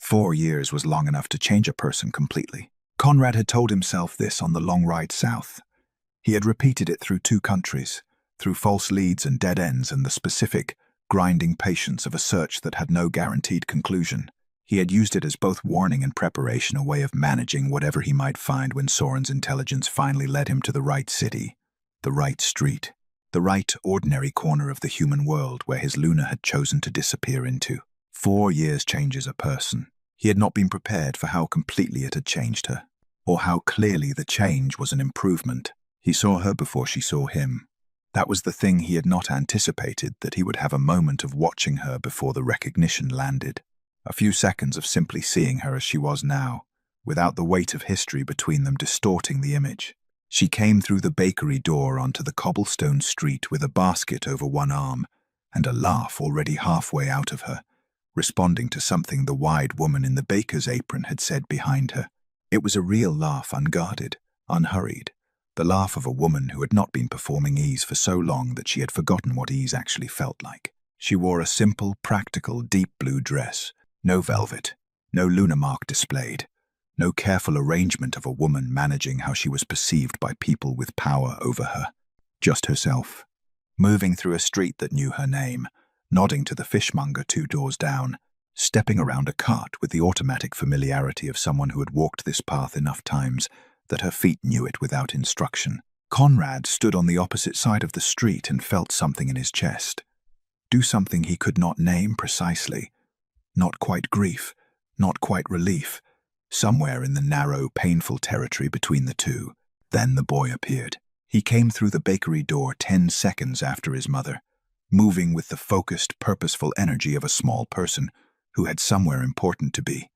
4 years was long enough to change a person completely. Conrad had told himself this on the long ride south. He had repeated it through 2 countries, through false leads and dead ends and the specific, grinding patience of a search that had no guaranteed conclusion. He had used it as both warning and preparation, a way of managing whatever he might find when Soren's intelligence finally led him to the right city, the right street, the right ordinary corner of the human world where his Luna had chosen to disappear into. 4 years changes a person. He had not been prepared for how completely it had changed her, or how clearly the change was an improvement. He saw her before she saw him. That was the thing he had not anticipated, that he would have a moment of watching her before the recognition landed. A few seconds of simply seeing her as she was now, without the weight of history between them distorting the image. She came through the bakery door onto the cobblestone street with a basket over one arm and a laugh already halfway out of her, responding to something the wide woman in the baker's apron had said behind her. It was a real laugh, unguarded, unhurried, the laugh of a woman who had not been performing ease for so long that she had forgotten what ease actually felt like. She wore a simple, practical, deep blue dress. No velvet, no lunar mark displayed, no careful arrangement of a woman managing how she was perceived by people with power over her. Just herself, moving through a street that knew her name, nodding to the fishmonger 2 doors down, stepping around a cart with the automatic familiarity of someone who had walked this path enough times that her feet knew it without instruction. Conrad stood on the opposite side of the street and felt something in his chest. Do something he could not name precisely. Not quite grief, not quite relief. Somewhere in the narrow, painful territory between the two. Then the boy appeared. He came through the bakery door 10 seconds after his mother, moving with the focused, purposeful energy of a small person who had somewhere important to be.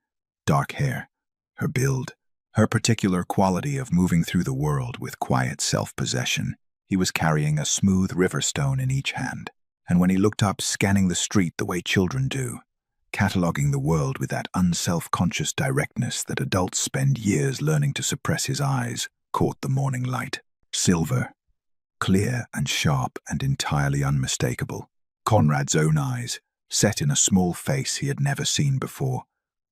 Dark hair, her build, her particular quality of moving through the world with quiet self-possession. He was carrying a smooth river stone in each hand, and when he looked up, scanning the street the way children do, cataloging the world with that unself-conscious directness that adults spend years learning to suppress, his eyes caught the morning light. Silver, clear and sharp and entirely unmistakable. Conrad's own eyes, set in a small face he had never seen before,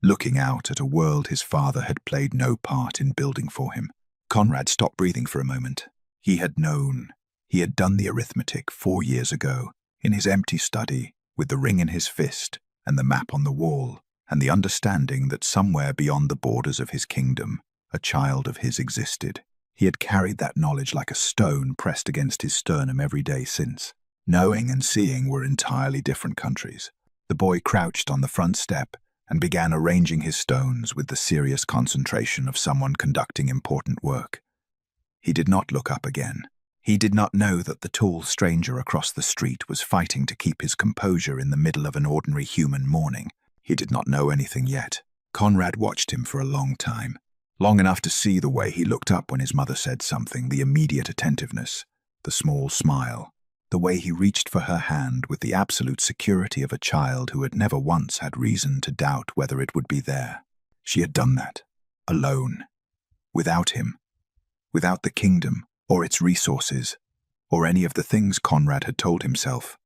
looking out at a world his father had played no part in building for him. Conrad stopped breathing for a moment. He had known. He had done the arithmetic 4 years ago, in his empty study, with the ring in his fist, and the map on the wall, and the understanding that somewhere beyond the borders of his kingdom, a child of his existed. He had carried that knowledge like a stone pressed against his sternum every day since. Knowing and seeing were entirely different countries. The boy crouched on the front step and began arranging his stones with the serious concentration of someone conducting important work. He did not look up again. He did not know that the tall stranger across the street was fighting to keep his composure in the middle of an ordinary human morning. He did not know anything yet. Conrad watched him for a long time, long enough to see the way he looked up when his mother said something, the immediate attentiveness, the small smile, the way he reached for her hand with the absolute security of a child who had never once had reason to doubt whether it would be there. She had done that, alone, without him, without the kingdom, or its resources, or any of the things Conrad had told himself.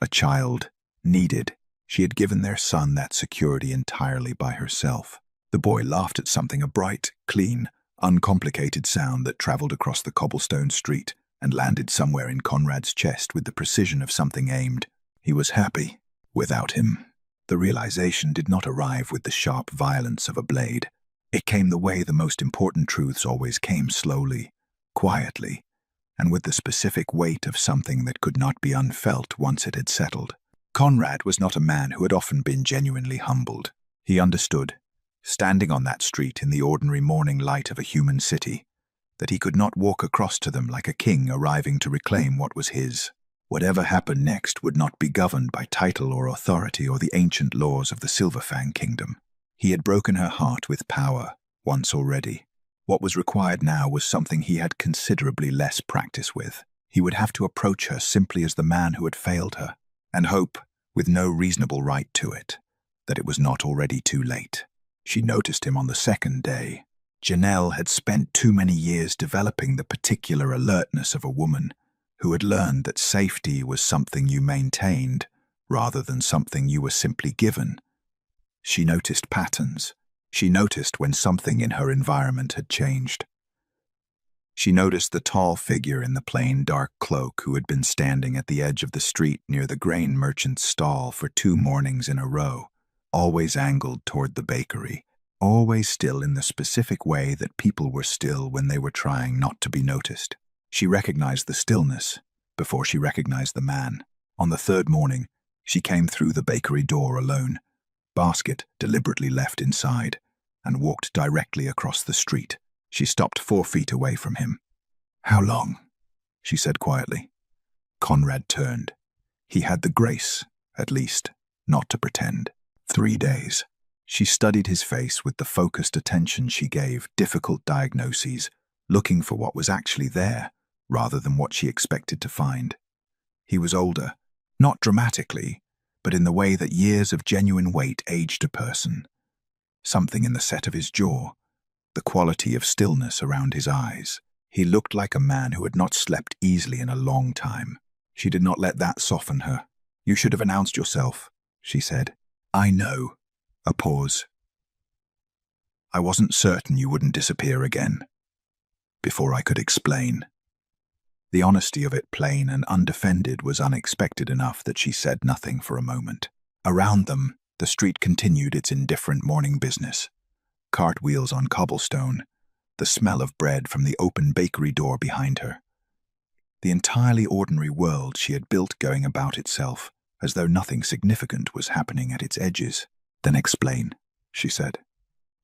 A child needed. She had given their son that security entirely by herself. The boy laughed at something, a bright, clean, uncomplicated sound that traveled across the cobblestone street and landed somewhere in Conrad's chest with the precision of something aimed. He was happy. Without him, the realization did not arrive with the sharp violence of a blade. It came the way the most important truths always came, slowly, quietly, and with the specific weight of something that could not be unfelt once it had settled. Conrad was not a man who had often been genuinely humbled. He understood, standing on that street in the ordinary morning light of a human city, that he could not walk across to them like a king arriving to reclaim what was his. Whatever happened next would not be governed by title or authority or the ancient laws of the Silverfang kingdom. He had broken her heart with power, once already. What was required now was something he had considerably less practice with. He would have to approach her simply as the man who had failed her, and hope, with no reasonable right to it, that it was not already too late. She noticed him on the second day. Janelle had spent too many years developing the particular alertness of a woman who had learned that safety was something you maintained rather than something you were simply given. She noticed patterns. She noticed when something in her environment had changed. She noticed the tall figure in the plain dark cloak who had been standing at the edge of the street near the grain merchant's stall for 2 mornings in a row, always angled toward the bakery, always still in the specific way that people were still when they were trying not to be noticed. She recognized the stillness before she recognized the man. On the 3rd morning, she came through the bakery door alone, basket deliberately left inside, and walked directly across the street. She stopped 4 feet away from him. "How long?" she said quietly. Conrad turned. He had the grace, at least, not to pretend. 3 days. She studied his face with the focused attention she gave difficult diagnoses, looking for what was actually there, rather than what she expected to find. He was older, not dramatically, but in the way that years of genuine weight aged a person. Something in the set of his jaw, the quality of stillness around his eyes. He looked like a man who had not slept easily in a long time. She did not let that soften her. "You should have announced yourself," she said. "I know." A pause. "I wasn't certain you wouldn't disappear again." Before I could explain. The honesty of it, plain and undefended, was unexpected enough that she said nothing for a moment. Around them, the street continued its indifferent morning business. Cartwheels on cobblestone, the smell of bread from the open bakery door behind her. The entirely ordinary world she had built going about itself, as though nothing significant was happening at its edges. "Then explain," she said.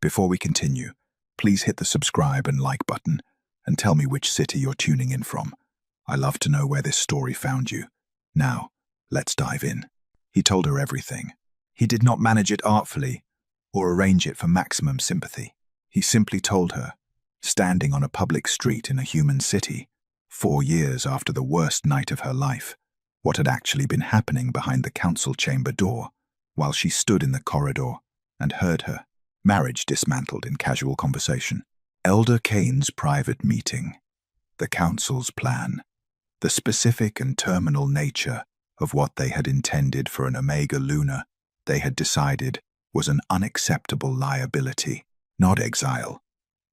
"Before we continue, please hit the subscribe and like button and tell me which city you're tuning in from. I love to know where this story found you. Now, let's dive in." He told her everything. He did not manage it artfully or arrange it for maximum sympathy. He simply told her, standing on a public street in a human city, 4 years after the worst night of her life, what had actually been happening behind the council chamber door, while she stood in the corridor and heard her. Marriage dismantled in casual conversation. Elder Kane's private meeting. The council's plan. The specific and terminal nature of what they had intended for an Omega Luna, they had decided, was an unacceptable liability. Not exile.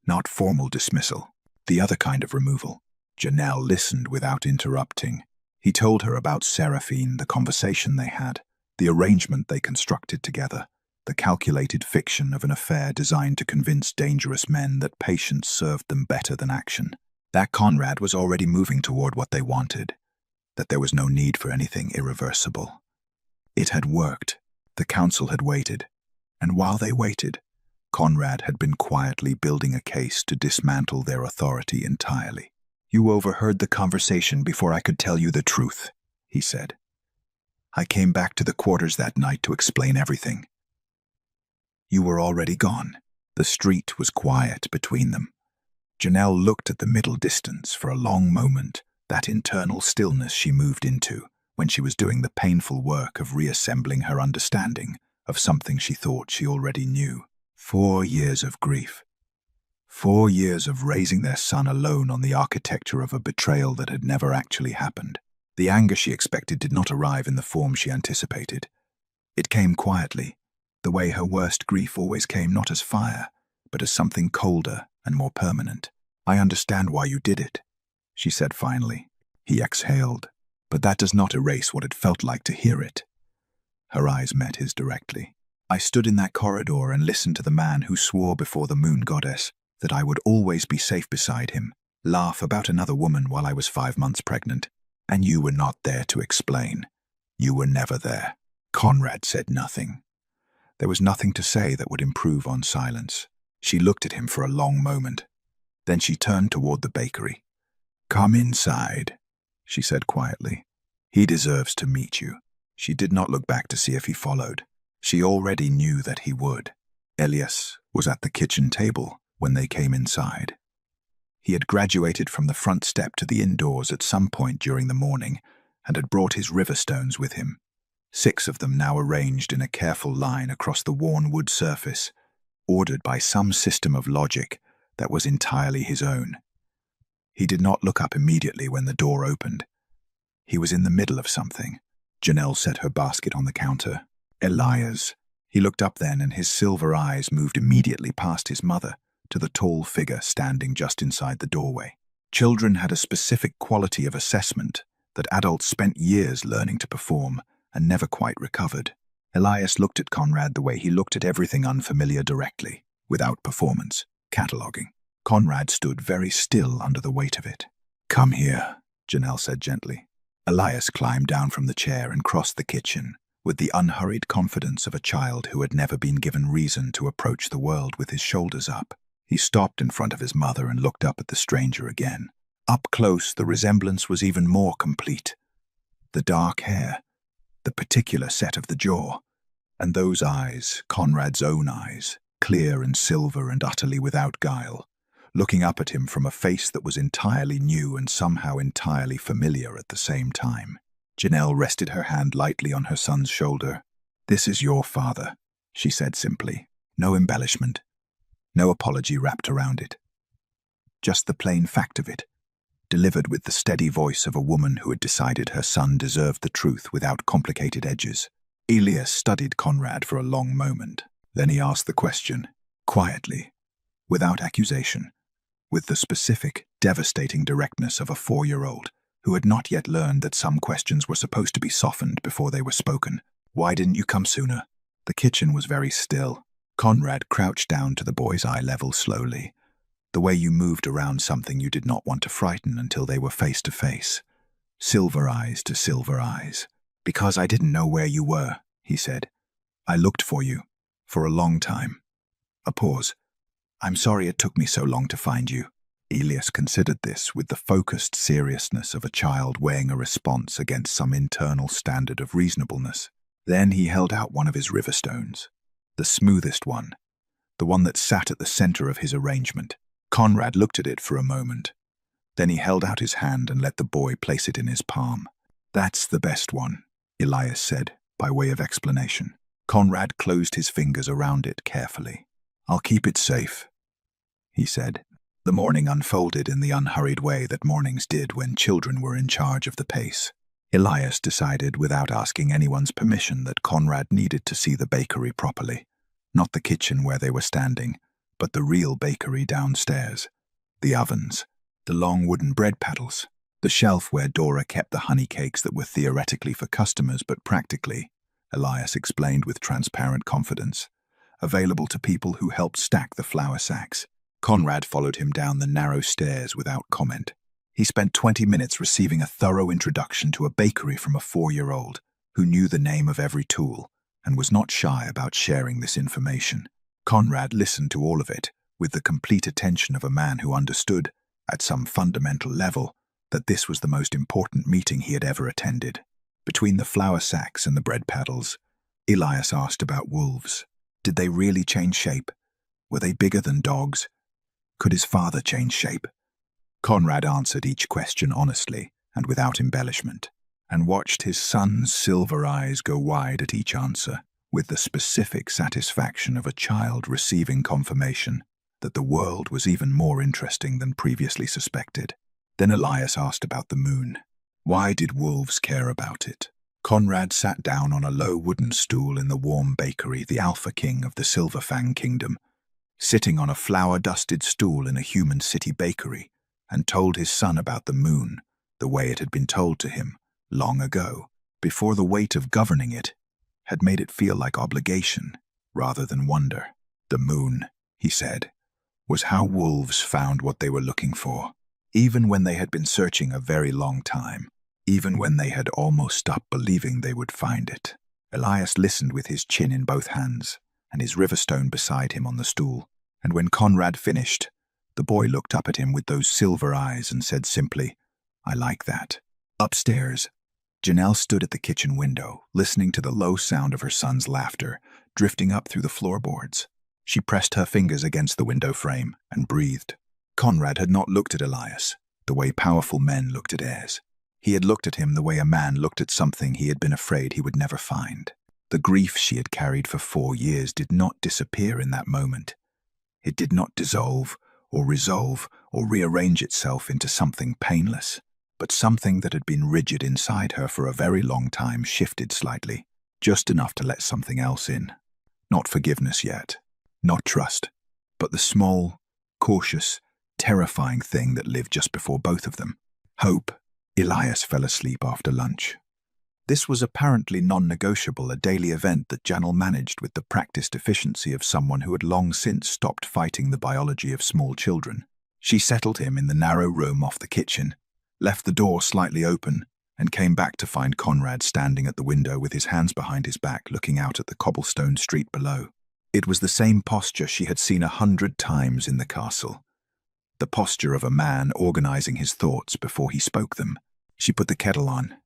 Not formal dismissal. The other kind of removal. Janelle listened without interrupting. He told her about Seraphine, the conversation they had, the arrangement they constructed together, the calculated fiction of an affair designed to convince dangerous men that patience served them better than action. That Conrad was already moving toward what they wanted, that there was no need for anything irreversible. It had worked. The council had waited. And while they waited, Conrad had been quietly building a case to dismantle their authority entirely. "You overheard the conversation before I could tell you the truth," he said. "I came back to the quarters that night to explain everything. You were already gone." The street was quiet between them. Janelle looked at the middle distance for a long moment, that internal stillness she moved into when she was doing the painful work of reassembling her understanding of something she thought she already knew. 4 years of grief. 4 years of raising their son alone on the architecture of a betrayal that had never actually happened. The anger she expected did not arrive in the form she anticipated. It came quietly, the way her worst grief always came, not as fire, but as something colder and more permanent. "I understand why you did it," she said finally. He exhaled, but that does not erase what it felt like to hear it. Her eyes met his directly. "I stood in that corridor and listened to the man who swore before the moon goddess that I would always be safe beside him, laugh about another woman while I was 5 months pregnant. And you were not there to explain. You were never there." Conrad said nothing. There was nothing to say that would improve on silence. She looked at him for a long moment. Then she turned toward the bakery. "Come inside," she said quietly. "He deserves to meet you." She did not look back to see if he followed. She already knew that he would. Elias was at the kitchen table when they came inside. He had graduated from the front step to the indoors at some point during the morning and had brought his river stones with him, 6 of them now arranged in a careful line across the worn wood surface, ordered by some system of logic that was entirely his own. He did not look up immediately when the door opened. He was in the middle of something. Janelle set her basket on the counter. "Elias," He looked up then, and his silver eyes moved immediately past his mother to the tall figure standing just inside the doorway. Children had a specific quality of assessment that adults spent years learning to perform and never quite recovered. Elias looked at Conrad the way he looked at everything unfamiliar directly, without performance, cataloging. Conrad stood very still under the weight of it. "Come here," Janelle said gently. Elias climbed down from the chair and crossed the kitchen with the unhurried confidence of a child who had never been given reason to approach the world with his shoulders up. He stopped in front of his mother and looked up at the stranger again. Up close, the resemblance was even more complete. The dark hair, the particular set of the jaw, and those eyes, Conrad's own eyes, clear and silver and utterly without guile, looking up at him from a face that was entirely new and somehow entirely familiar at the same time. Janelle rested her hand lightly on her son's shoulder. "This is your father," she said simply. No embellishment, no apology wrapped around it. Just the plain fact of it, delivered with the steady voice of a woman who had decided her son deserved the truth without complicated edges. Elias studied Conrad for a long moment. Then he asked the question, quietly, without accusation, with the specific, devastating directness of a 4-year-old who had not yet learned that some questions were supposed to be softened before they were spoken. "Why didn't you come sooner?" The kitchen was very still. Conrad crouched down to the boy's eye level slowly, the way you moved around something you did not want to frighten until they were face to face. Silver eyes to silver eyes. "Because I didn't know where you were," he said. "I looked for you, for a long time." A pause. "I'm sorry it took me so long to find you." Elias considered this with the focused seriousness of a child weighing a response against some internal standard of reasonableness. Then he held out one of his river stones, the smoothest one, the one that sat at the center of his arrangement. Conrad looked at it for a moment. Then he held out his hand and let the boy place it in his palm. "That's the best one," Elias said, by way of explanation. Conrad closed his fingers around it carefully. "I'll keep it safe," he said. The morning unfolded in the unhurried way that mornings did when children were in charge of the pace. Elias decided without asking anyone's permission that Conrad needed to see the bakery properly. Not the kitchen where they were standing, but the real bakery downstairs. The ovens, the long wooden bread paddles, the shelf where Dora kept the honey cakes that were theoretically for customers but practically, Elias explained with transparent confidence, available to people who helped stack the flour sacks. Conrad followed him down the narrow stairs without comment. He spent 20 minutes receiving a thorough introduction to a bakery from a 4-year-old who knew the name of every tool and was not shy about sharing this information. Conrad listened to all of it with the complete attention of a man who understood, at some fundamental level, that this was the most important meeting he had ever attended. Between the flour sacks and the bread paddles, Elias asked about wolves. Did they really change shape? Were they bigger than dogs? Could his father change shape? Conrad answered each question honestly and without embellishment, and watched his son's silver eyes go wide at each answer, with the specific satisfaction of a child receiving confirmation that the world was even more interesting than previously suspected. Then Elias asked about the moon. Why did wolves care about it? Conrad sat down on a low wooden stool in the warm bakery, the Alpha King of the Silver Fang Kingdom, sitting on a flour-dusted stool in a human city bakery, and told his son about the moon the way it had been told to him long ago, before the weight of governing it had made it feel like obligation rather than wonder. The moon, he said, was how wolves found what they were looking for, even when they had been searching a very long time, even when they had almost stopped believing they would find it. Elias listened with his chin in both hands and his riverstone beside him on the stool, and when Conrad finished, the boy looked up at him with those silver eyes and said simply, "I like that." Upstairs, Janelle stood at the kitchen window, listening to the low sound of her son's laughter drifting up through the floorboards. She pressed her fingers against the window frame and breathed. Conrad had not looked at Elias the way powerful men looked at heirs. He had looked at him the way a man looked at something he had been afraid he would never find. The grief she had carried for 4 years did not disappear in that moment. It did not dissolve or resolve or rearrange itself into something painless, but something that had been rigid inside her for a very long time shifted slightly, just enough to let something else in. Not forgiveness yet, not trust, but the small, cautious, terrifying thing that lived just before both of them. Hope. Elias fell asleep after lunch. This was apparently non-negotiable, a daily event that Janelle managed with the practiced efficiency of someone who had long since stopped fighting the biology of small children. She settled him in the narrow room off the kitchen, left the door slightly open, and came back to find Conrad standing at the window with his hands behind his back looking out at the cobblestone street below. It was the same posture she had seen 100 times in the castle. The posture of a man organizing his thoughts before he spoke them. She put the kettle on.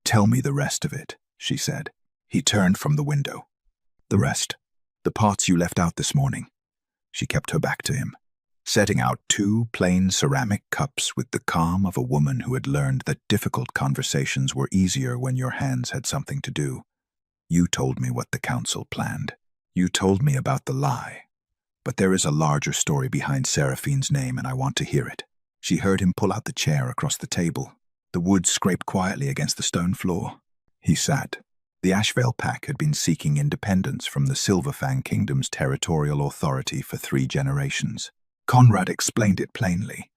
"Tell me the rest of it," she said. He turned from the window. "The rest. The parts you left out this morning." She kept her back to him, setting out 2 plain ceramic cups with the calm of a woman who had learned that difficult conversations were easier when your hands had something to do. "You told me what the council planned. You told me about the lie. But there is a larger story behind Seraphine's name, and I want to hear it." She heard him pull out the chair across the table. The wood scraped quietly against the stone floor. He sat. The Ashvale Pack had been seeking independence from the Silverfang Kingdom's territorial authority for 3 generations. Conrad explained it plainly,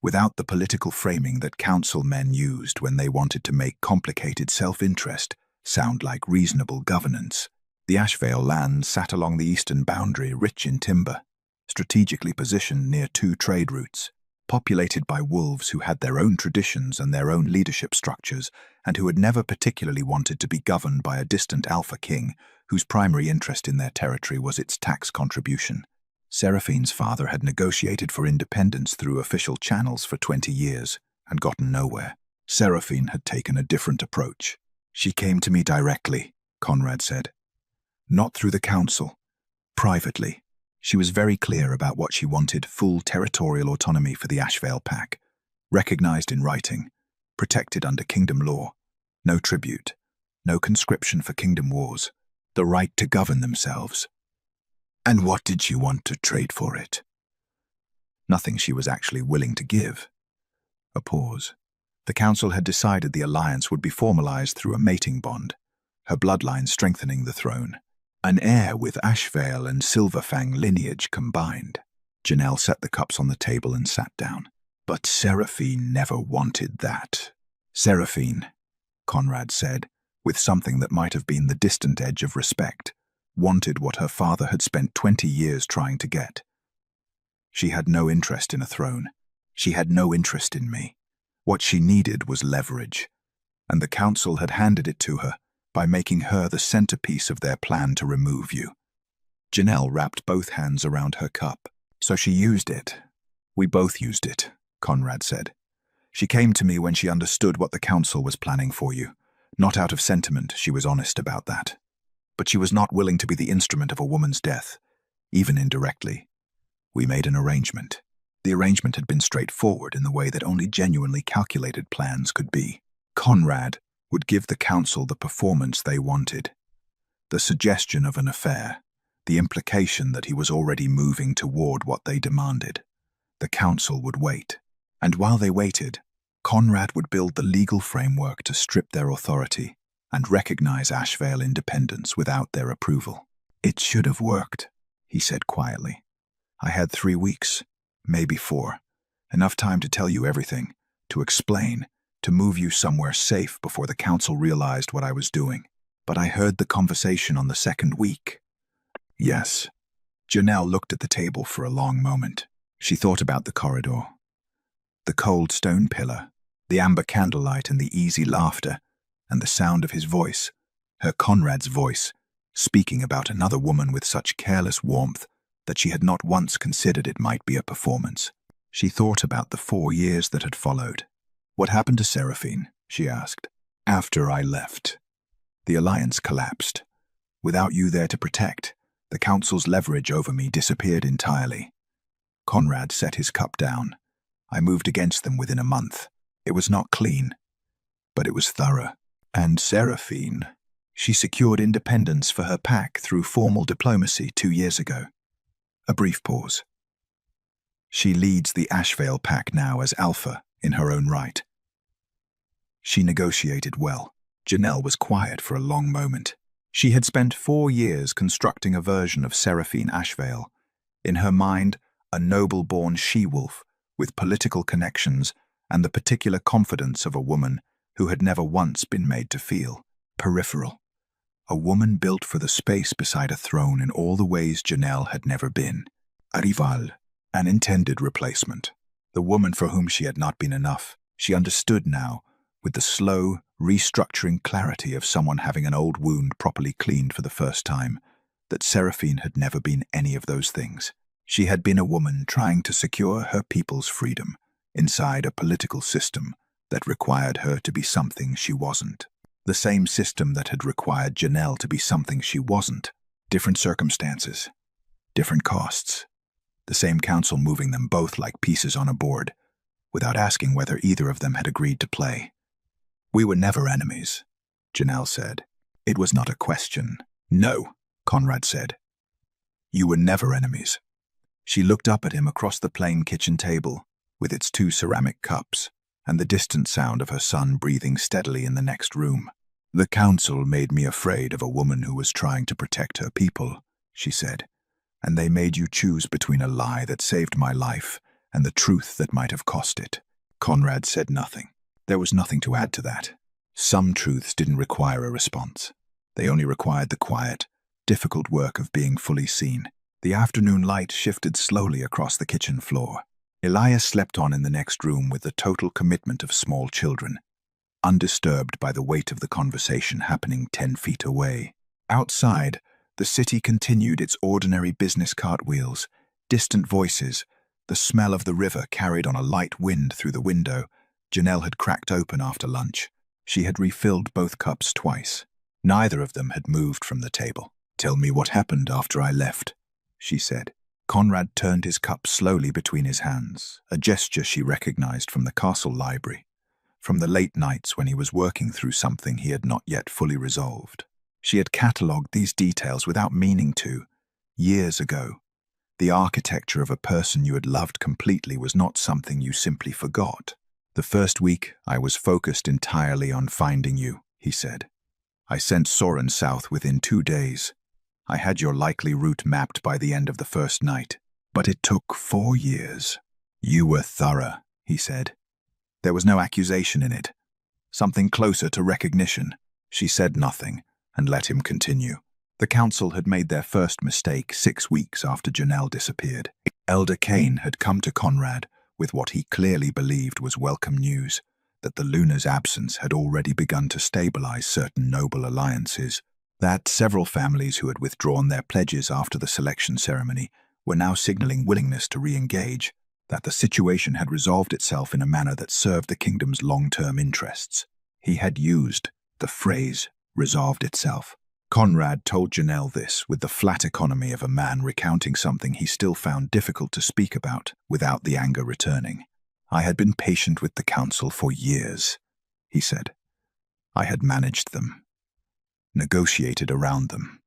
without the political framing that council men used when they wanted to make complicated self-interest sound like reasonable governance. The Ashvale land sat along the eastern boundary, rich in timber, strategically positioned near 2 trade routes, populated by wolves who had their own traditions and their own leadership structures, and who had never particularly wanted to be governed by a distant alpha king whose primary interest in their territory was its tax contribution. Seraphine's father had negotiated for independence through official channels for 20 years and gotten nowhere. Seraphine had taken a different approach. "She came to me directly," Conrad said. "Not through the council. Privately. She was very clear about what she wanted: full territorial autonomy for the Ashvale Pack, recognized in writing, protected under kingdom law, no tribute, no conscription for kingdom wars, the right to govern themselves." "And what did she want to trade for it?" "Nothing she was actually willing to give." A pause. The council had decided the alliance would be formalized through a mating bond, her bloodline strengthening the throne. An heir with Ashvale and Silverfang lineage combined. Janelle set the cups on the table and sat down. "But Seraphine never wanted that." "Seraphine," Conrad said, with something that might have been the distant edge of respect, wanted what her father had spent 20 years trying to get. "She had no interest in a throne. She had no interest in me. What she needed was leverage, and the council had handed it to her by making her the centerpiece of their plan to remove you." Janelle wrapped both hands around her cup. "So she used it. We both used it," Conrad said. "She came to me when she understood what the council was planning for you. Not out of sentiment, she was honest about that. But she was not willing to be the instrument of a woman's death, even indirectly. We made an arrangement. The arrangement had been straightforward in the way that only genuinely calculated plans could be. Conrad would give the council the performance they wanted. The suggestion of an affair, the implication that he was already moving toward what they demanded. The council would wait. And while they waited, Conrad would build the legal framework to strip their authority and recognize Ashvale independence without their approval. "It should have worked," he said quietly. "I had 3 weeks, maybe 4. Enough time to tell you everything, to explain, to move you somewhere safe before the council realized what I was doing. But I heard the conversation on the 2nd week." "Yes." Janelle looked at the table for a long moment. She thought about the corridor. The cold stone pillar, the amber candlelight and the easy laughter, and the sound of his voice, her Conrad's voice, speaking about another woman with such careless warmth that she had not once considered it might be a performance. She thought about the 4 years that had followed. "What happened to Seraphine?" she asked. "After I left. The alliance collapsed. Without you there to protect, the council's leverage over me disappeared entirely." Conrad set his cup down. "I moved against them within a month. It was not clean, but it was thorough. And Seraphine, she secured independence for her pack through formal diplomacy 2 years ago." A brief pause. "She leads the Ashvale Pack now as Alpha in her own right." She negotiated well. Janelle was quiet for a long moment. She had spent 4 years constructing a version of Seraphine Ashvale. In her mind, a noble-born she-wolf with political connections and the particular confidence of a woman who had never once been made to feel peripheral. A woman built for the space beside a throne in all the ways Janelle had never been. A rival, an intended replacement. The woman for whom she had not been enough. She understood now, with the slow, restructuring clarity of someone having an old wound properly cleaned for the first time, that Seraphine had never been any of those things. She had been a woman trying to secure her people's freedom inside a political system that required her to be something she wasn't. The same system that had required Janelle to be something she wasn't. Different circumstances, different costs. The same council moving them both like pieces on a board, without asking whether either of them had agreed to play. "We were never enemies," Janelle said. It was not a question. "No," Conrad said. "You were never enemies." She looked up at him across the plain kitchen table, with its 2 ceramic cups, and the distant sound of her son breathing steadily in the next room. "The council made me afraid of a woman who was trying to protect her people," she said, "and they made you choose between a lie that saved my life and the truth that might have cost it." Conrad said nothing. There was nothing to add to that. Some truths didn't require a response. They only required the quiet, difficult work of being fully seen. The afternoon light shifted slowly across the kitchen floor. Elias slept on in the next room with the total commitment of small children, undisturbed by the weight of the conversation happening 10 feet away. Outside, the city continued its ordinary business cartwheels, distant voices, the smell of the river carried on a light wind through the window Janelle had cracked open after lunch. She had refilled both cups twice. Neither of them had moved from the table. "Tell me what happened after I left," she said. Conrad turned his cup slowly between his hands, a gesture she recognized from the castle library, from the late nights when he was working through something he had not yet fully resolved. She had catalogued these details without meaning to, years ago. The architecture of a person you had loved completely was not something you simply forgot. "The first week, I was focused entirely on finding you," he said. "I sent Soren south within 2 days. I had your likely route mapped by the end of the first night, but it took 4 years. You were thorough," he said. There was no accusation in it. Something closer to recognition. She said nothing and let him continue. The council had made their first mistake 6 weeks after Janelle disappeared. Elder Kane had come to Conrad with what he clearly believed was welcome news, that the Luna's absence had already begun to stabilize certain noble alliances, that several families who had withdrawn their pledges after the selection ceremony were now signaling willingness to re-engage, that the situation had resolved itself in a manner that served the kingdom's long-term interests. He had used the phrase, "resolved itself." Conrad told Janelle this with the flat economy of a man recounting something he still found difficult to speak about without the anger returning. "I had been patient with the council for years," he said. "I had managed them, negotiated around them,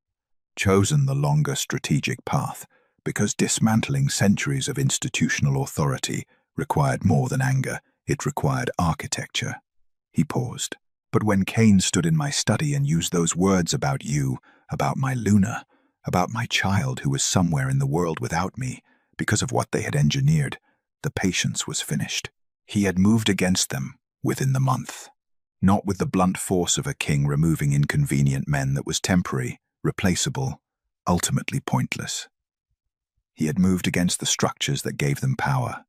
chosen the longer strategic path, because dismantling centuries of institutional authority required more than anger, it required architecture." He paused. "But when Kane stood in my study and used those words about you, about my Luna, about my child who was somewhere in the world without me, because of what they had engineered, the patience was finished. He had moved against them within the month. Not with the blunt force of a king removing inconvenient men that was temporary, replaceable, ultimately pointless. He had moved against the structures that gave them power,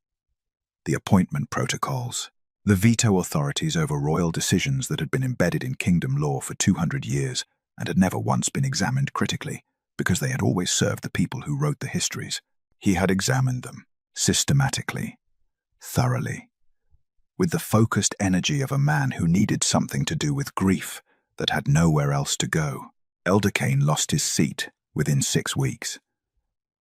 the appointment protocols, the veto authorities over royal decisions that had been embedded in kingdom law for 200 years and had never once been examined critically, because they had always served the people who wrote the histories. He had examined them, systematically, thoroughly, with the focused energy of a man who needed something to do with grief that had nowhere else to go. Elder Kane lost his seat within 6 weeks.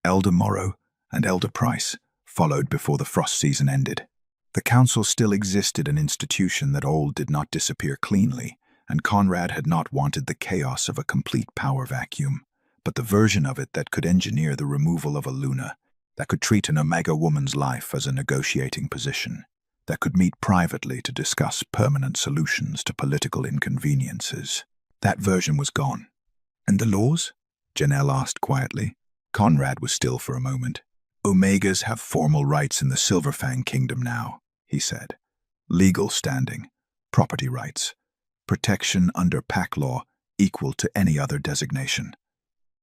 Elder Morrow and Elder Price followed before the frost season ended. The council still existed, an institution that all did not disappear cleanly, and Conrad had not wanted the chaos of a complete power vacuum, but the version of it that could engineer the removal of a Luna, that could treat an Omega woman's life as a negotiating position, that could meet privately to discuss permanent solutions to political inconveniences. That version was gone. And the laws? Janelle asked quietly. Conrad was still for a moment. Omegas have formal rights in the Silverfang Kingdom now, he said. Legal standing, property rights, protection under pack law equal to any other designation.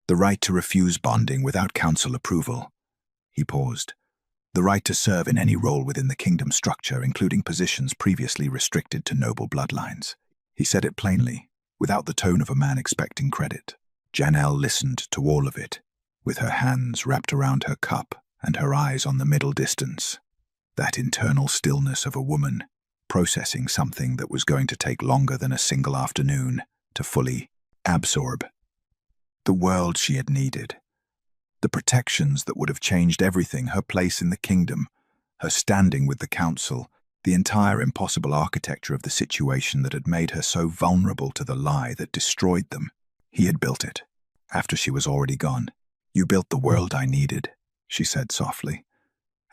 The right to refuse bonding without council approval. He paused. The right to serve in any role within the kingdom structure, including positions previously restricted to noble bloodlines. He said it plainly, without the tone of a man expecting credit. Janelle listened to all of it, with her hands wrapped around her cup and her eyes on the middle distance. That internal stillness of a woman, processing something that was going to take longer than a single afternoon to fully absorb. The world she had needed. The protections that would have changed everything, her place in the kingdom, her standing with the council, the entire impossible architecture of the situation that had made her so vulnerable to the lie that destroyed them. He had built it, after she was already gone. You built the world I needed, she said softly,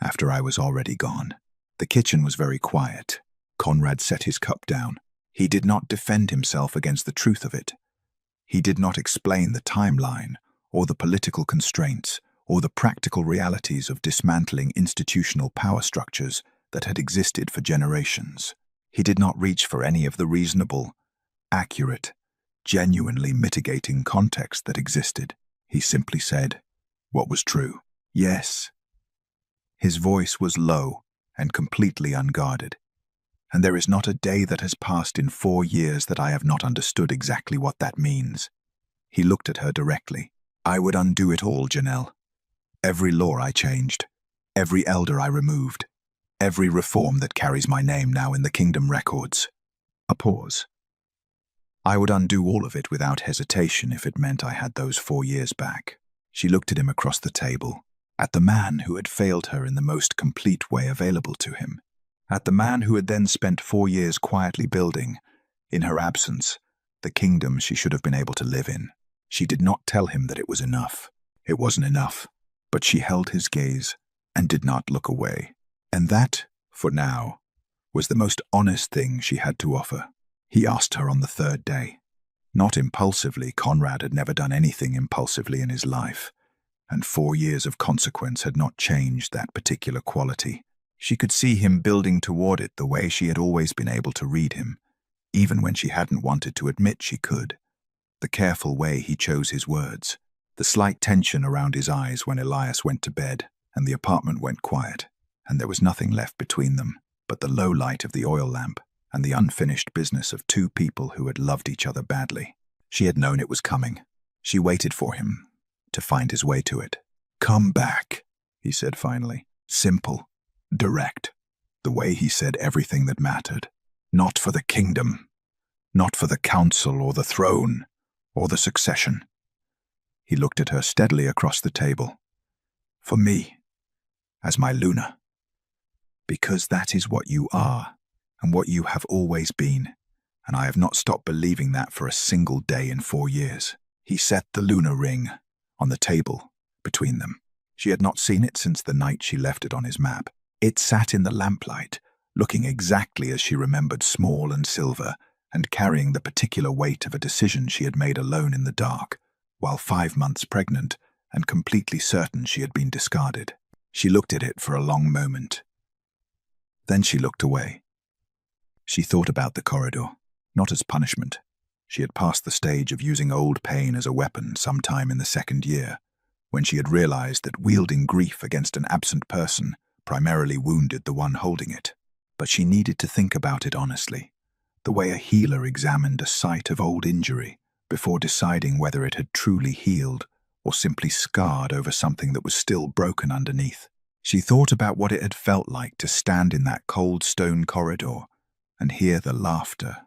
after I was already gone. The kitchen was very quiet. Conrad set his cup down. He did not defend himself against the truth of it. He did not explain the timeline, or the political constraints, or the practical realities of dismantling institutional power structures that had existed for generations. He did not reach for any of the reasonable, accurate, genuinely mitigating context that existed. He simply said what was true. Yes. His voice was low and completely unguarded. And there is not a day that has passed in 4 years that I have not understood exactly what that means. He looked at her directly. I would undo it all, Janelle. Every law I changed, every elder I removed, every reform that carries my name now in the kingdom records. A pause. I would undo all of it without hesitation if it meant I had those 4 years back. She looked at him across the table, at the man who had failed her in the most complete way available to him, at the man who had then spent 4 years quietly building, in her absence, the kingdom she should have been able to live in. She did not tell him that it was enough. It wasn't enough, but she held his gaze and did not look away. And that, for now, was the most honest thing she had to offer. He asked her on the 3rd day. Not impulsively, Conrad had never done anything impulsively in his life, and 4 years of consequence had not changed that particular quality. She could see him building toward it the way she had always been able to read him, even when she hadn't wanted to admit she could. The careful way he chose his words, the slight tension around his eyes when Elias went to bed and the apartment went quiet, and there was nothing left between them but the low light of the oil lamp and the unfinished business of 2 people who had loved each other badly. She had known it was coming. She waited for him to find his way to it. Come back, he said finally. Simple, direct, the way he said everything that mattered. Not for the kingdom, not for the council or the throne, or the succession. He looked at her steadily across the table. For me, as my Luna. Because that is what you are, and what you have always been, and I have not stopped believing that for a single day in 4 years. He set the Luna ring on the table between them. She had not seen it since the night she left it on his map. It sat in the lamplight, looking exactly as she remembered, small and silver, and carrying the particular weight of a decision she had made alone in the dark, while 5 months pregnant and completely certain she had been discarded. She looked at it for a long moment. Then she looked away. She thought about the corridor, not as punishment. She had passed the stage of using old pain as a weapon sometime in the 2nd year, when she had realized that wielding grief against an absent person primarily wounded the one holding it. But she needed to think about it honestly, the way a healer examined a site of old injury before deciding whether it had truly healed or simply scarred over something that was still broken underneath. She thought about what it had felt like to stand in that cold stone corridor and hear the laughter,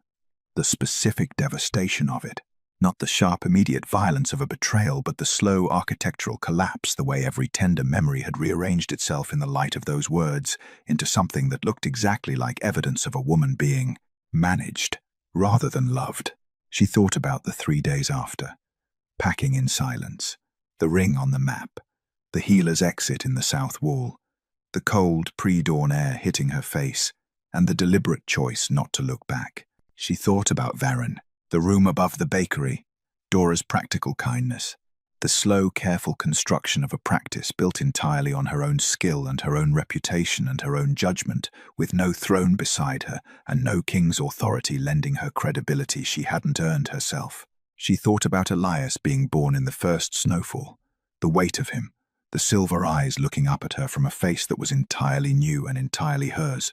the specific devastation of it, not the sharp immediate violence of a betrayal, but the slow architectural collapse, the way every tender memory had rearranged itself in the light of those words into something that looked exactly like evidence of a woman being managed rather than loved. She thought about the 3 days after, packing in silence, the ring on the map, the healer's exit in the south wall, the cold pre-dawn air hitting her face, and the deliberate choice not to look back. She thought about Varen, the room above the bakery, Dora's practical kindness, the slow, careful construction of a practice built entirely on her own skill and her own reputation and her own judgment, with no throne beside her and no king's authority lending her credibility she hadn't earned herself. She thought about Elias being born in the first snowfall, the weight of him, the silver eyes looking up at her from a face that was entirely new and entirely hers.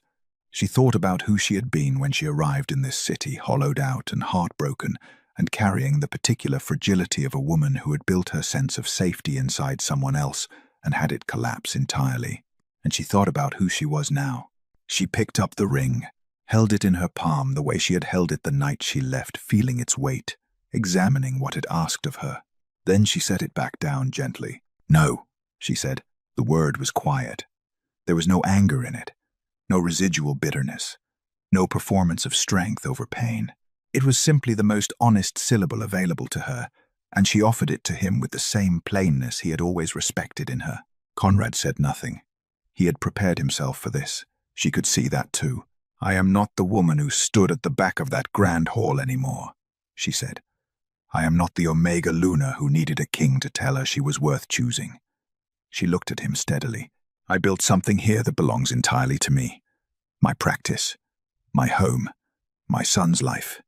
She thought about who she had been when she arrived in this city, hollowed out and heartbroken, and carrying the particular fragility of a woman who had built her sense of safety inside someone else and had it collapse entirely. And she thought about who she was now. She picked up the ring, held it in her palm the way she had held it the night she left, feeling its weight, examining what it asked of her. Then she set it back down gently. "No," she said. The word was quiet. There was no anger in it, no residual bitterness, no performance of strength over pain. It was simply the most honest syllable available to her, and she offered it to him with the same plainness he had always respected in her. Conrad said nothing. He had prepared himself for this. She could see that too. "I am not the woman who stood at the back of that grand hall anymore," she said. "I am not the Omega Luna who needed a king to tell her she was worth choosing." She looked at him steadily. "I built something here that belongs entirely to me. My practice, my home, my son's life,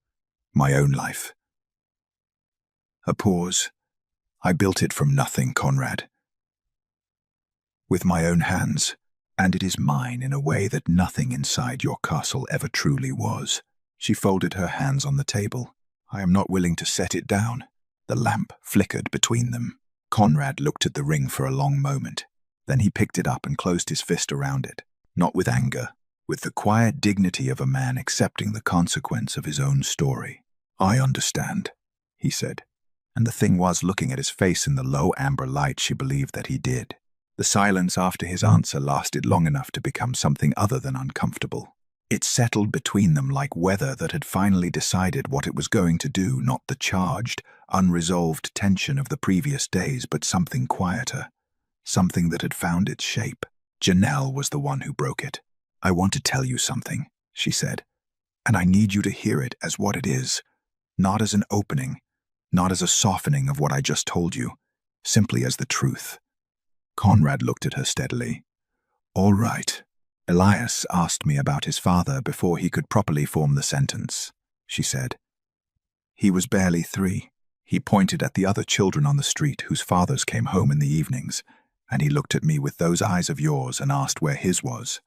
my own life." A pause. "I built it from nothing, Conrad. With my own hands, and it is mine in a way that nothing inside your castle ever truly was." She folded her hands on the table. "I am not willing to set it down." The lamp flickered between them. Conrad looked at the ring for a long moment. Then he picked it up and closed his fist around it, not with anger, with the quiet dignity of a man accepting the consequence of his own story. "I understand," he said. And the thing was, looking at his face in the low amber light, she believed that he did. The silence after his answer lasted long enough to become something other than uncomfortable. It settled between them like weather that had finally decided what it was going to do, not the charged, unresolved tension of the previous days, but something quieter, something that had found its shape. Janelle was the one who broke it. "I want to tell you something," she said, "and I need you to hear it as what it is, not as an opening, not as a softening of what I just told you, simply as the truth." Conrad looked at her steadily. "All right. Elias asked me about his father before he could properly form the sentence," she said. "He was barely 3. He pointed at the other children on the street whose fathers came home in the evenings, and he looked at me with those eyes of yours and asked where his was."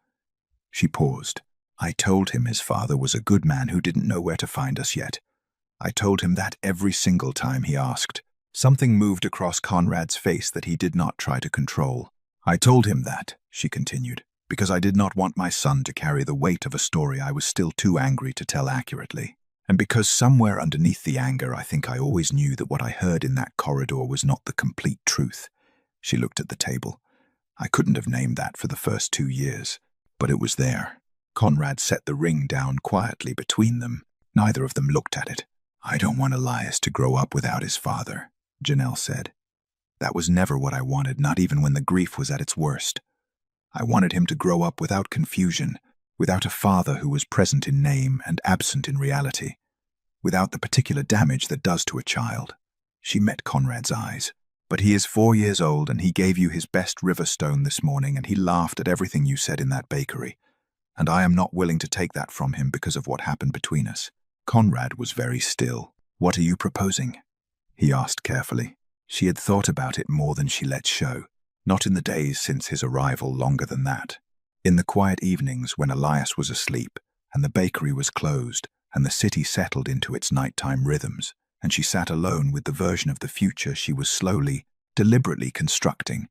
She paused. "I told him his father was a good man who didn't know where to find us yet. I told him that every single time he asked." Something moved across Conrad's face that he did not try to control. "I told him that," she continued, "because I did not want my son to carry the weight of a story I was still too angry to tell accurately. And because somewhere underneath the anger I think I always knew that what I heard in that corridor was not the complete truth." She looked at the table. "I couldn't have named that for the first 2 years, but it was there." Conrad set the ring down quietly between them. Neither of them looked at it. "I don't want Elias to grow up without his father," Janelle said. "That was never what I wanted, not even when the grief was at its worst. I wanted him to grow up without confusion, without a father who was present in name and absent in reality, without the particular damage that does to a child." She met Conrad's eyes. "But he is 4 years old, and he gave you his best river stone this morning, and he laughed at everything you said in that bakery. And I am not willing to take that from him because of what happened between us." Conrad was very still. "What are you proposing?" he asked carefully. She had thought about it more than she let show, not in the days since his arrival, longer than that. In the quiet evenings when Elias was asleep, and the bakery was closed, and the city settled into its nighttime rhythms, and she sat alone with the version of the future she was slowly, deliberately constructing.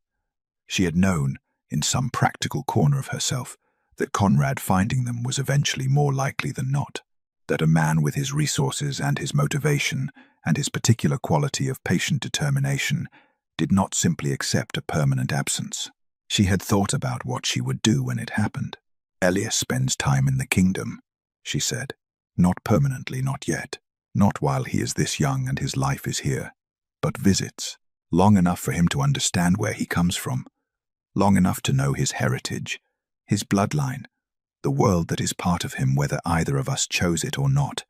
She had known, in some practical corner of herself, that Conrad finding them was eventually more likely than not, that a man with his resources and his motivation and his particular quality of patient determination did not simply accept a permanent absence. She had thought about what she would do when it happened. "Elias spends time in the kingdom," she said. "Not permanently, not yet. Not while he is this young and his life is here. But visits, long enough for him to understand where he comes from, long enough to know his heritage, his bloodline, the world that is part of him whether either of us chose it or not."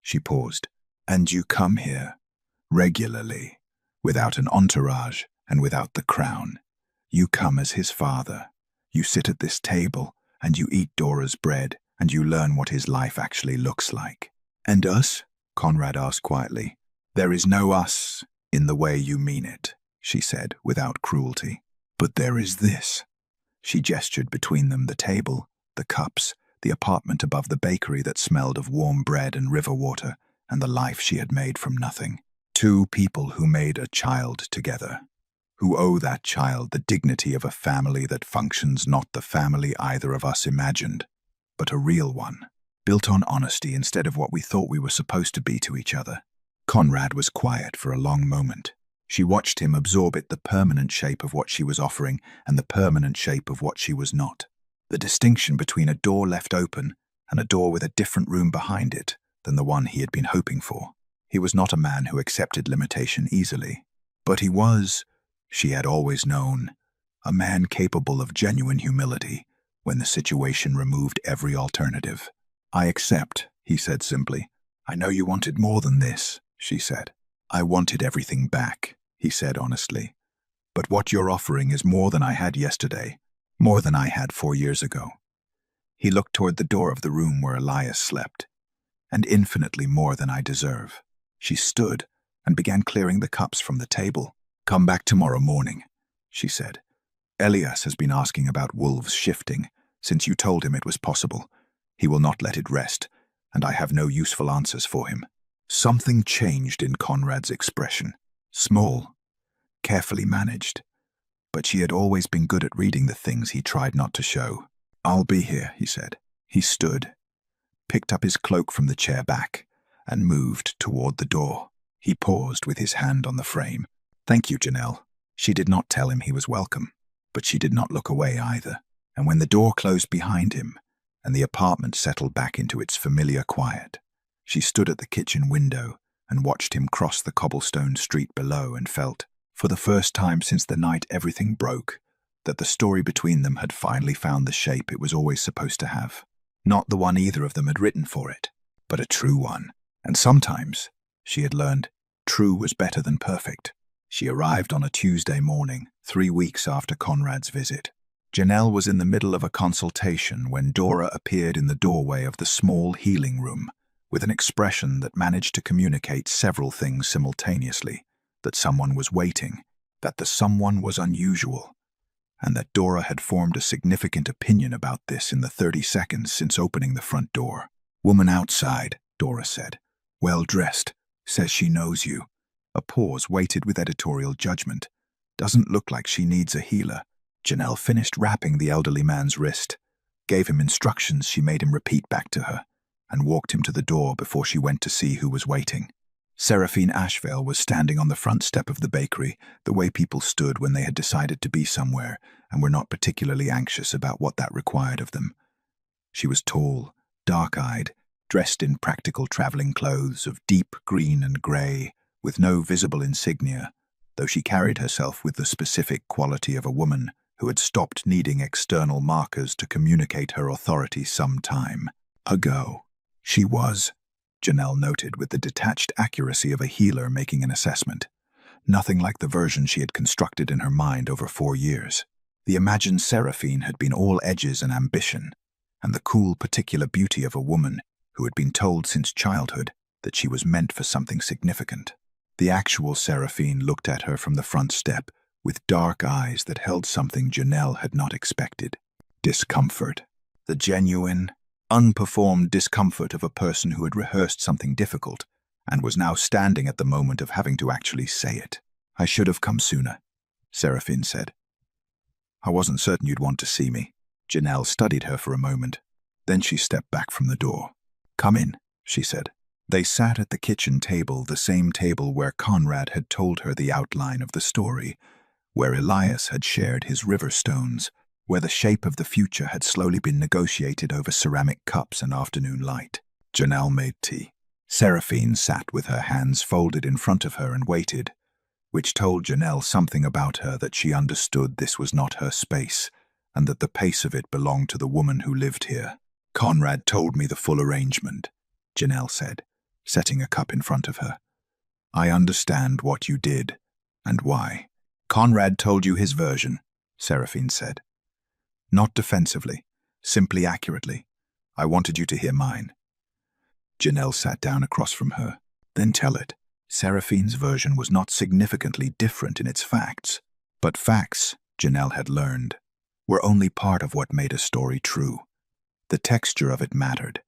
She paused. "And you come here, regularly, without an entourage and without the crown. You come as his father. You sit at this table, and you eat Dora's bread, and you learn what his life actually looks like. And us? Conrad asked quietly. There is no us in the way you mean it, she said, without cruelty. But there is this. She gestured between them, the table, the cups, the apartment above the bakery that smelled of warm bread and river water, and the life she had made from nothing. Two people who made a child together, who owe that child the dignity of a family that functions, not the family either of us imagined, but a real one, built on honesty instead of what we thought we were supposed to be to each other. Conrad was quiet for a long moment. She watched him absorb it, the permanent shape of what she was offering and the permanent shape of what she was not. The distinction between a door left open and a door with a different room behind it than the one he had been hoping for. He was not a man who accepted limitation easily, but he was, she had always known, a man capable of genuine humility when the situation removed every alternative. I accept, he said simply. I know you wanted more than this, she said. I wanted everything back, he said honestly. But what you're offering is more than I had yesterday, more than I had 4 years ago. He looked toward the door of the room where Elias slept. And infinitely more than I deserve. She stood and began clearing the cups from the table. Come back tomorrow morning, she said. Elias has been asking about wolves shifting since you told him it was possible. He will not let it rest, and I have no useful answers for him. Something changed in Conrad's expression. Small, carefully managed. But she had always been good at reading the things he tried not to show. I'll be here, he said. He stood, picked up his cloak from the chair back, and moved toward the door. He paused with his hand on the frame. Thank you, Janelle. She did not tell him he was welcome, but she did not look away either. And when the door closed behind him, and the apartment settled back into its familiar quiet, she stood at the kitchen window and watched him cross the cobblestone street below and felt, for the first time since the night everything broke, that the story between them had finally found the shape it was always supposed to have. Not the one either of them had written for it, but a true one. And sometimes, she had learned, true was better than perfect. She arrived on a Tuesday morning, 3 weeks after Conrad's visit. Janelle was in the middle of a consultation when Dora appeared in the doorway of the small healing room, with an expression that managed to communicate several things simultaneously, that someone was waiting, that the someone was unusual, and that Dora had formed a significant opinion about this in the 30 seconds since opening the front door. Woman outside, Dora said. Well-dressed, says she knows you. A pause waited with editorial judgment. Doesn't look like she needs a healer. Janelle finished wrapping the elderly man's wrist, gave him instructions she made him repeat back to her, and walked him to the door before she went to see who was waiting. Seraphine Ashvale was standing on the front step of the bakery, the way people stood when they had decided to be somewhere and were not particularly anxious about what that required of them. She was tall, dark-eyed, dressed in practical traveling clothes of deep green and grey, with no visible insignia, though she carried herself with the specific quality of a woman who had stopped needing external markers to communicate her authority some time ago. She was, Janelle noted with the detached accuracy of a healer making an assessment, nothing like the version she had constructed in her mind over 4 years. The imagined Seraphine had been all edges and ambition, and the cool particular beauty of a woman who had been told since childhood that she was meant for something significant. The actual Seraphine looked at her from the front step with dark eyes that held something Janelle had not expected. Discomfort. The genuine, unperformed discomfort of a person who had rehearsed something difficult and was now standing at the moment of having to actually say it. I should have come sooner, Seraphine said. I wasn't certain you'd want to see me. Janelle studied her for a moment. Then she stepped back from the door. Come in, she said. They sat at the kitchen table, the same table where Conrad had told her the outline of the story, where Elias had shared his river stones, where the shape of the future had slowly been negotiated over ceramic cups and afternoon light. Janelle made tea. Seraphine sat with her hands folded in front of her and waited, which told Janelle something about her, that she understood this was not her space, and that the pace of it belonged to the woman who lived here. Conrad told me the full arrangement, Janelle said, setting a cup in front of her. I understand what you did and why. Conrad told you his version, Seraphine said. Not defensively, simply accurately. I wanted you to hear mine. Janelle sat down across from her. Then tell it. Seraphine's version was not significantly different in its facts. But facts, Janelle had learned, were only part of what made a story true. The texture of it mattered.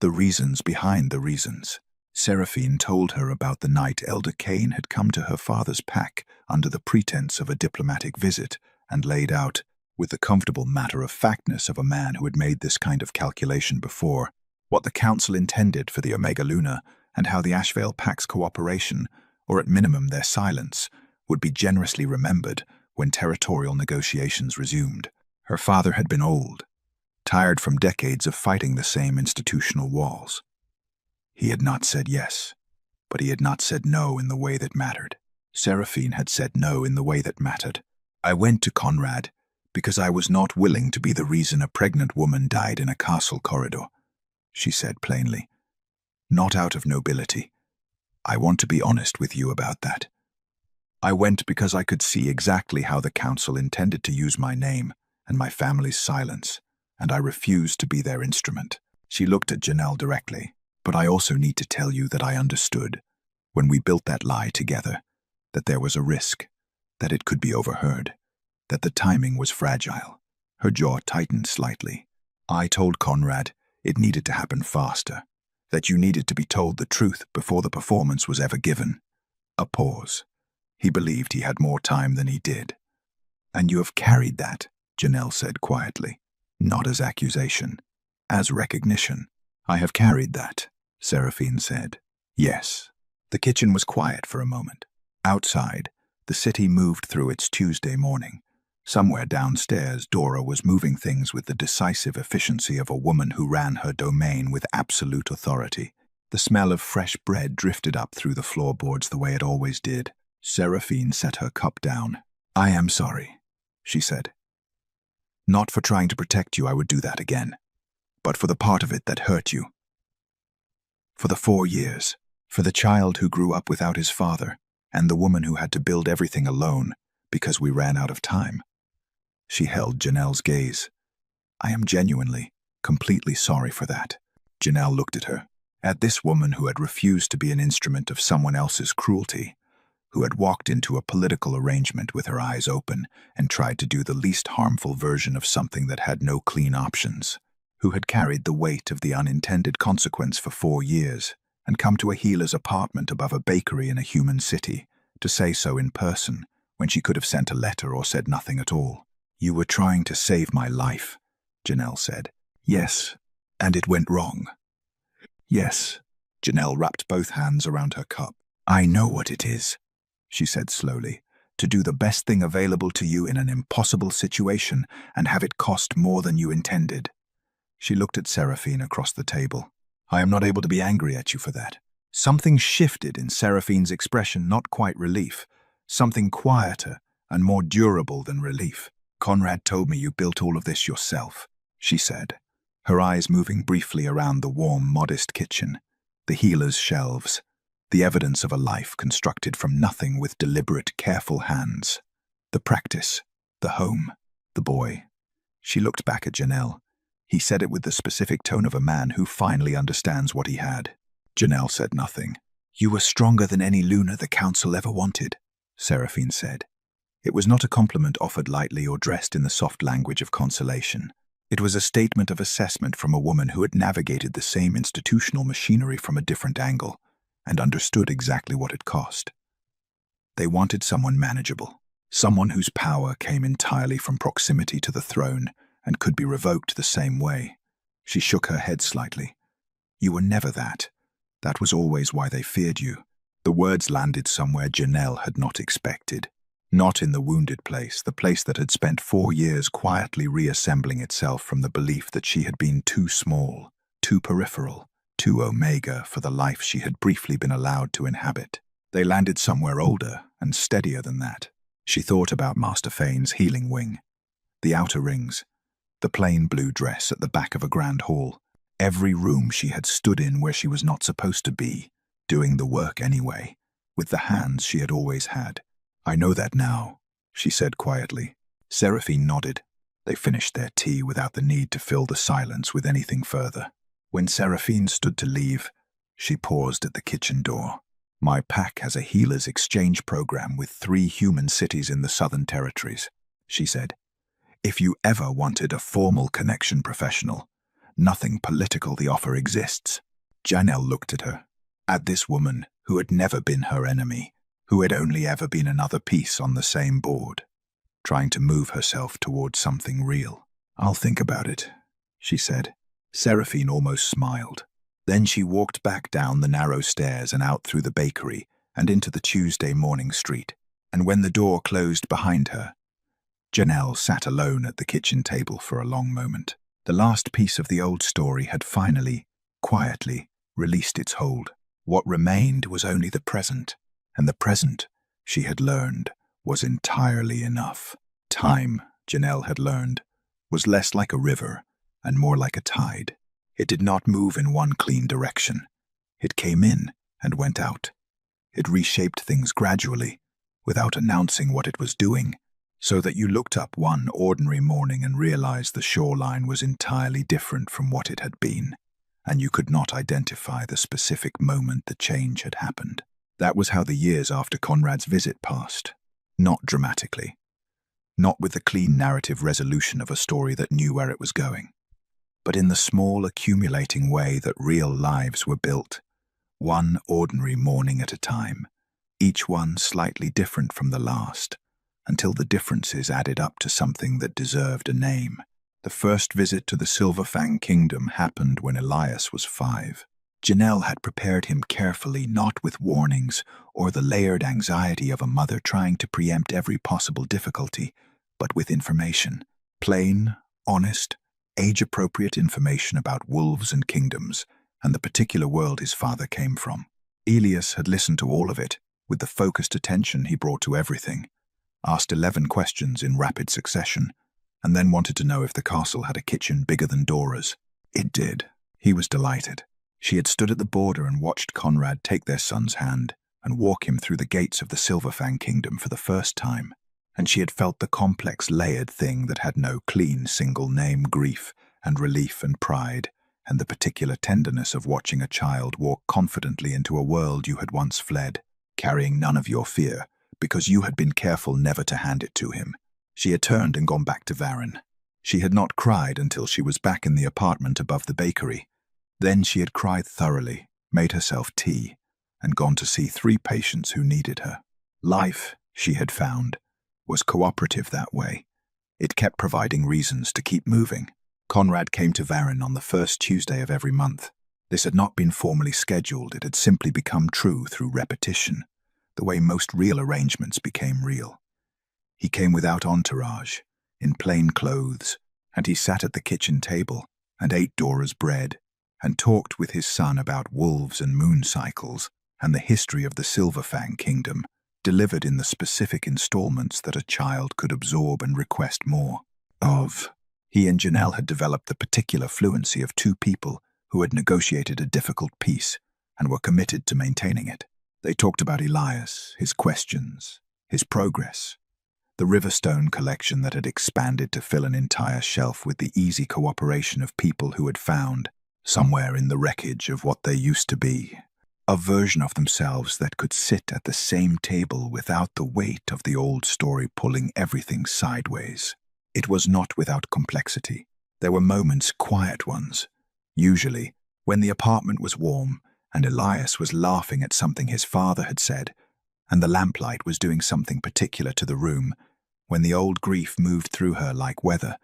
The reasons behind the reasons. Seraphine told her about the night Elder Kane had come to her father's pack under the pretense of a diplomatic visit and laid out, with the comfortable matter-of-factness of a man who had made this kind of calculation before, what the Council intended for the Omega Luna and how the Ashvale Pack's cooperation, or at minimum their silence, would be generously remembered when territorial negotiations resumed. Her father had been old, tired from decades of fighting the same institutional walls. He had not said yes, but he had not said no in the way that mattered. Seraphine had said no in the way that mattered. I went to Conrad because I was not willing to be the reason a pregnant woman died in a castle corridor, she said plainly. Not out of nobility. I want to be honest with you about that. I went because I could see exactly how the council intended to use my name and my family's silence, and I refused to be their instrument. She looked at Janelle directly. But I also need to tell you that I understood, when we built that lie together, that there was a risk, that it could be overheard, that the timing was fragile. Her jaw tightened slightly. I told Conrad it needed to happen faster, that you needed to be told the truth before the performance was ever given. A pause. He believed he had more time than he did. And you have carried that, Janelle said quietly, not as accusation, as recognition. I have carried that, Seraphine said. Yes. The kitchen was quiet for a moment. Outside, the city moved through its Tuesday morning. Somewhere downstairs, Dora was moving things with the decisive efficiency of a woman who ran her domain with absolute authority. The smell of fresh bread drifted up through the floorboards the way it always did. Seraphine set her cup down. I am sorry, she said. Not for trying to protect you, I would do that again. But for the part of it that hurt you. For the 4 years, for the child who grew up without his father, and the woman who had to build everything alone because we ran out of time. She held Janelle's gaze. I am genuinely, completely sorry for that. Janelle looked at her, at this woman who had refused to be an instrument of someone else's cruelty, who had walked into a political arrangement with her eyes open and tried to do the least harmful version of something that had no clean options, who had carried the weight of the unintended consequence for 4 years and come to a healer's apartment above a bakery in a human city to say so in person when she could have sent a letter or said nothing at all. You were trying to save my life, Janelle said. Yes, and it went wrong. Yes. Janelle wrapped both hands around her cup. I know what it is, she said slowly, to do the best thing available to you in an impossible situation and have it cost more than you intended. She looked at Seraphine across the table. I am not able to be angry at you for that. Something shifted in Seraphine's expression, not quite relief, something quieter and more durable than relief. Conrad told me you built all of this yourself, she said, her eyes moving briefly around the warm, modest kitchen, the healer's shelves, the evidence of a life constructed from nothing with deliberate, careful hands. The practice, the home, the boy. She looked back at Janelle. He said it with the specific tone of a man who finally understands what he had. Janelle said nothing. You were stronger than any Luna the Council ever wanted, Seraphine said. It was not a compliment offered lightly or dressed in the soft language of consolation. It was a statement of assessment from a woman who had navigated the same institutional machinery from a different angle and understood exactly what it cost. They wanted someone manageable, someone whose power came entirely from proximity to the throne and could be revoked the same way. She shook her head slightly. You were never that. That was always why they feared you. The words landed somewhere Janelle had not expected. Not in the wounded place, the place that had spent 4 years quietly reassembling itself from the belief that she had been too small, too peripheral, too Omega for the life she had briefly been allowed to inhabit. They landed somewhere older and steadier than that. She thought about Master Fane's healing wing, the outer rings, the plain blue dress at the back of a grand hall, every room she had stood in where she was not supposed to be, doing the work anyway, with the hands she had always had. "I know that now," she said quietly. Seraphine nodded. They finished their tea without the need to fill the silence with anything further. When Seraphine stood to leave, she paused at the kitchen door. "My pack has a healers exchange program with 3 human cities in the Southern Territories," she said. "If you ever wanted a formal connection professional, nothing political, the offer exists." Janelle looked at her, at this woman who had never been her enemy, who had only ever been another piece on the same board, trying to move herself towards something real. "I'll think about it," she said. Seraphine almost smiled. Then she walked back down the narrow stairs and out through the bakery and into the Tuesday morning street. And when the door closed behind her, Janelle sat alone at the kitchen table for a long moment. The last piece of the old story had finally, quietly, released its hold. What remained was only the present, and the present, she had learned, was entirely enough. Time, Janelle had learned, was less like a river and more like a tide. It did not move in one clean direction. It came in and went out. It reshaped things gradually, without announcing what it was doing, so that you looked up one ordinary morning and realized the shoreline was entirely different from what it had been, and you could not identify the specific moment the change had happened. That was how the years after Conrad's visit passed. Not dramatically. Not with the clean narrative resolution of a story that knew where it was going, but in the small, accumulating way that real lives were built, one ordinary morning at a time, each one slightly different from the last, until the differences added up to something that deserved a name. The first visit to the Silverfang Kingdom happened when Elias was 5. Janelle had prepared him carefully, not with warnings or the layered anxiety of a mother trying to preempt every possible difficulty, but with information. Plain, honest, age-appropriate information about wolves and kingdoms, and the particular world his father came from. Elias had listened to all of it, with the focused attention he brought to everything, asked 11 questions in rapid succession, and then wanted to know if the castle had a kitchen bigger than Dora's. It did. He was delighted. She had stood at the border and watched Conrad take their son's hand and walk him through the gates of the Silverfang Kingdom for the first time, and she had felt the complex, layered thing that had no clean, single name, grief and relief and pride, and the particular tenderness of watching a child walk confidently into a world you had once fled, carrying none of your fear, because you had been careful never to hand it to him. She had turned and gone back to Varin. She had not cried until she was back in the apartment above the bakery. Then she had cried thoroughly, made herself tea, and gone to see 3 patients who needed her. Life, she had found, was cooperative that way. It kept providing reasons to keep moving. Conrad came to Varin on the first Tuesday of every month. This had not been formally scheduled, it had simply become true through repetition, the way most real arrangements became real. He came without entourage, in plain clothes, and he sat at the kitchen table and ate Dora's bread and talked with his son about wolves and moon cycles and the history of the Silverfang Kingdom, delivered in the specific installments that a child could absorb and request more of. He and Janelle had developed the particular fluency of 2 people who had negotiated a difficult peace and were committed to maintaining it. They talked about Elias, his questions, his progress, the Riverstone collection that had expanded to fill an entire shelf with the easy cooperation of people who had found, somewhere in the wreckage of what they used to be, a version of themselves that could sit at the same table without the weight of the old story pulling everything sideways. It was not without complexity. There were moments, quiet ones, usually when the apartment was warm and Elias was laughing at something his father had said, and the lamplight was doing something particular to the room, when the old grief moved through her like weather,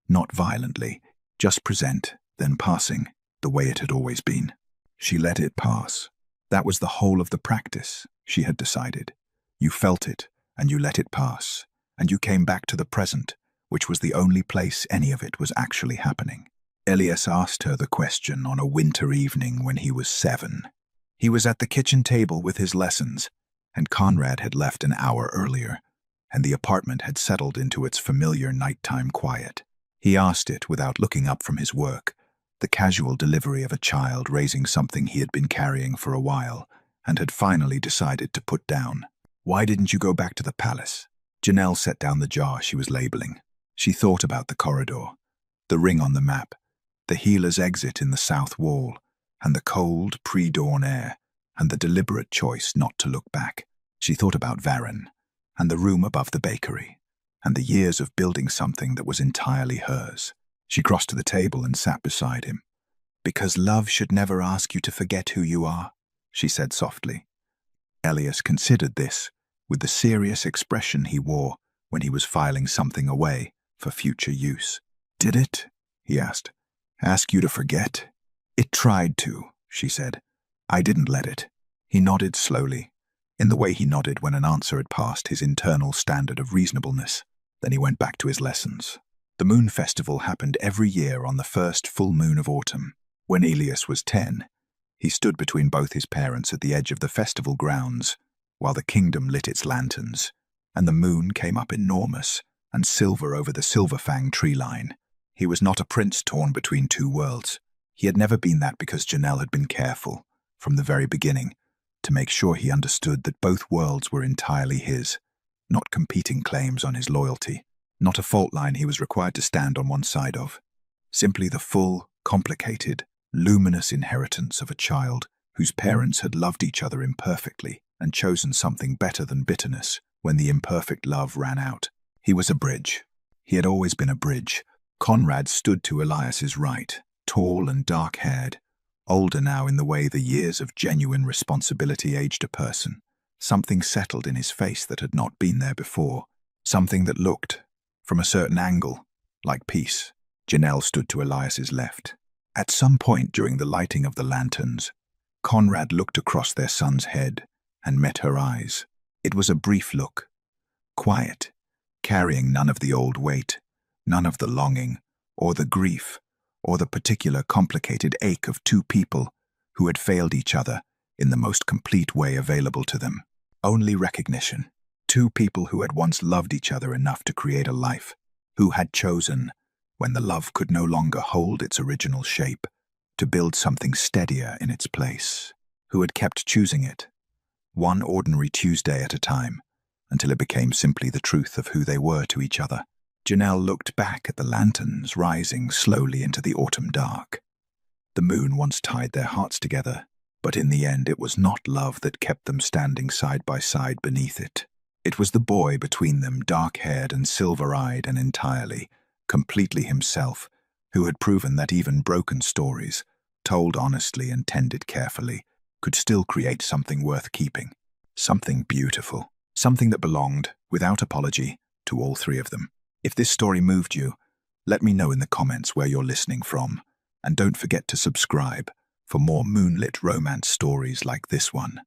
not violently, just present, then passing, the way it had always been. She let it pass. That was the whole of the practice, she had decided. You felt it, and you let it pass, and you came back to the present, which was the only place any of it was actually happening. Elias asked her the question on a winter evening when he was 7. He was at the kitchen table with his lessons, and Conrad had left an hour earlier, and the apartment had settled into its familiar nighttime quiet. He asked it without looking up from his work, the casual delivery of a child raising something he had been carrying for a while, and had finally decided to put down. "Why didn't you go back to the palace?" Janelle set down the jar she was labeling. She thought about the corridor, the ring on the map, the healer's exit in the south wall, and the cold, pre-dawn air, and the deliberate choice not to look back. She thought about Varen, and the room above the bakery, and the years of building something that was entirely hers. She crossed to the table and sat beside him. "Because love should never ask you to forget who you are," she said softly. Elias considered this, with the serious expression he wore when he was filing something away for future use. "Did it?" he asked. "Ask you to forget?" "It tried to," she said. "I didn't let it." He nodded slowly, in the way he nodded when an answer had passed his internal standard of reasonableness. Then he went back to his lessons. The moon festival happened every year on the first full moon of autumn. When Elias was 10, he stood between both his parents at the edge of the festival grounds, while the kingdom lit its lanterns, and the moon came up enormous and silver over the Silverfang tree line. He was not a prince torn between two worlds. He had never been that because Janelle had been careful, from the very beginning, to make sure he understood that both worlds were entirely his, not competing claims on his loyalty, not a fault line he was required to stand on one side of. Simply the full, complicated, luminous inheritance of a child whose parents had loved each other imperfectly and chosen something better than bitterness when the imperfect love ran out. He was a bridge. He had always been a bridge. Conrad stood to Elias's right, tall and dark-haired, older now in the way the years of genuine responsibility aged a person. Something settled in his face that had not been there before, something that looked, from a certain angle, like peace. Janelle stood to Elias's left. At some point during the lighting of the lanterns, Conrad looked across their son's head and met her eyes. It was a brief look, quiet, carrying none of the old weight, none of the longing, or the grief, or the particular complicated ache of two people who had failed each other in the most complete way available to them. Only recognition. Two people who had once loved each other enough to create a life, who had chosen, when the love could no longer hold its original shape, to build something steadier in its place, who had kept choosing it, one ordinary Tuesday at a time, until it became simply the truth of who they were to each other. Janelle looked back at the lanterns rising slowly into the autumn dark. The moon once tied their hearts together, but in the end it was not love that kept them standing side by side beneath it. It was the boy between them, dark-haired and silver-eyed and entirely, completely himself, who had proven that even broken stories, told honestly and tended carefully, could still create something worth keeping, something beautiful, something that belonged, without apology, to all three of them. If this story moved you, let me know in the comments where you're listening from, and don't forget to subscribe for more moonlit romance stories like this one.